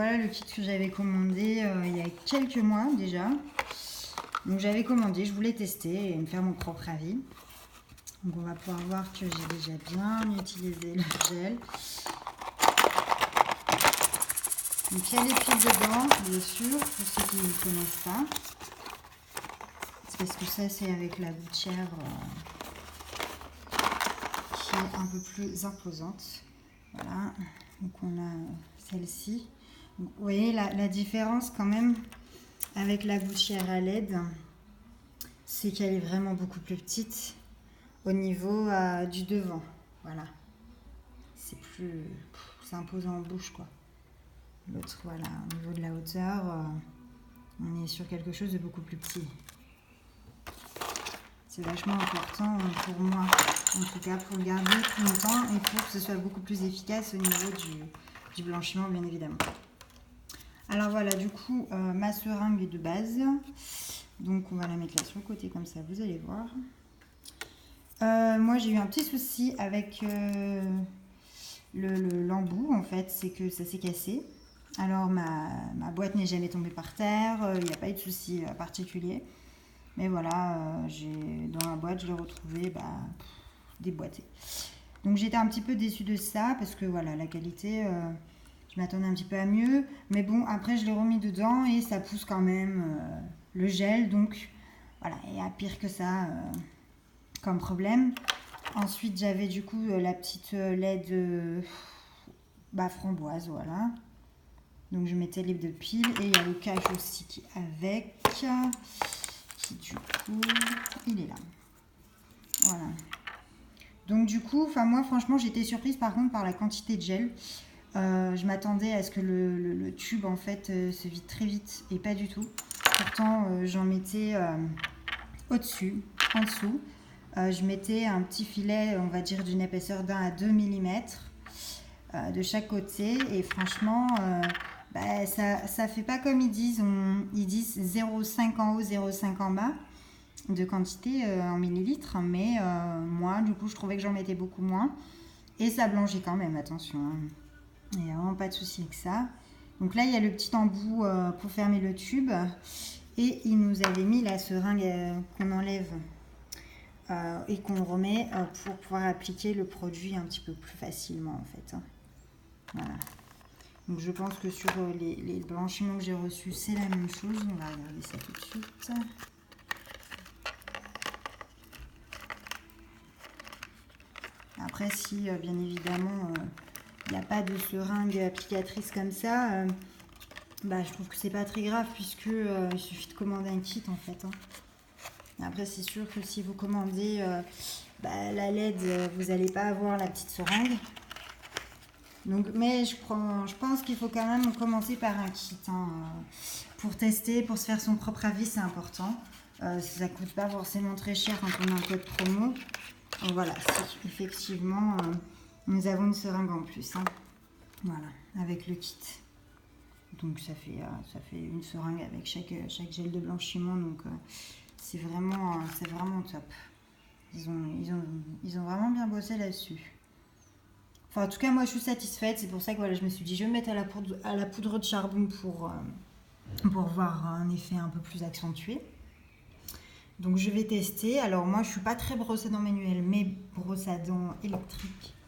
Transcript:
voilà le kit que j'avais commandé il y a quelques mois déjà. Donc j'avais commandé, je voulais tester et me faire mon propre avis. Donc on va pouvoir voir que j'ai déjà bien utilisé le gel. Donc il y a les piles dedans, bien sûr, pour ceux qui ne connaissent pas. C'est parce que ça c'est avec la gouttière qui est un peu plus imposante. Voilà, donc on a celle-ci. Vous voyez la différence quand même avec la gouttière à LED, c'est qu'elle est vraiment beaucoup plus petite au niveau du devant. Voilà, c'est imposant en bouche quoi. L'autre, voilà, au niveau de la hauteur, on est sur quelque chose de beaucoup plus petit. C'est vachement important pour moi, en tout cas pour le garder plus longtemps et pour que ce soit beaucoup plus efficace au niveau du blanchiment, bien évidemment. Alors voilà, du coup, ma seringue est de base. Donc on va la mettre là sur le côté comme ça, vous allez voir. Moi j'ai eu un petit souci avec l'embout en fait, c'est que ça s'est cassé. Alors ma boîte n'est jamais tombée par terre, il n'y a pas eu de souci particulier. Mais voilà, dans la boîte je l'ai retrouvé déboîté. Donc j'étais un petit peu déçue de ça parce que voilà, la qualité, je m'attendais un petit peu à mieux. Mais bon, après je l'ai remis dedans et ça pousse quand même le gel. Donc voilà, il y a pire que ça comme problème. Ensuite j'avais du coup la petite LED framboise, voilà. Donc je mettais les deux piles et il y a le cache aussi qui est avec, qui du coup, il est là. Voilà. Donc du coup, moi franchement j'étais surprise par contre par la quantité de gel. Je m'attendais à ce que le tube en fait se vide très vite et pas du tout. Pourtant j'en mettais au-dessus, en dessous. Je mettais un petit filet, on va dire d'une épaisseur d'1 à 2 mm de chaque côté et franchement ça fait pas comme ils disent. Ils disent 0,5 en haut, 0,5 en bas de quantité en millilitres, mais moi du coup je trouvais que j'en mettais beaucoup moins et ça blanchit quand même, attention, hein. Il n'y a vraiment pas de souci avec ça. Donc là il y a le petit embout pour fermer le tube et il nous avait mis la seringue qu'on enlève et qu'on remet pour pouvoir appliquer le produit un petit peu plus facilement en fait, hein. Voilà. Donc je pense que sur les blanchiments que j'ai reçus, c'est la même chose. On va regarder ça tout de suite. Après, si bien évidemment il n'y a pas de seringue applicatrice comme ça, je trouve que c'est pas très grave puisque il suffit de commander un kit en fait, hein. Après, c'est sûr que si vous commandez la LED, vous n'allez pas avoir la petite seringue. Donc, mais je pense qu'il faut quand même commencer par un kit, hein, pour tester, pour se faire son propre avis, c'est important. Ça ne coûte pas forcément très cher quand on a un code promo. Donc voilà, si effectivement nous avons une seringue en plus, hein. Voilà, avec le kit. Donc ça fait une seringue avec chaque gel de blanchiment, donc c'est vraiment top. Ils ont vraiment bien bossé là-dessus. Enfin, en tout cas, moi, je suis satisfaite. C'est pour ça que voilà, je me suis dit, je vais me mettre à la poudre de charbon pour voir un effet un peu plus accentué. Donc, je vais tester. Alors, moi, je ne suis pas très brosse à dents manuelle, mais brosse à dents électrique.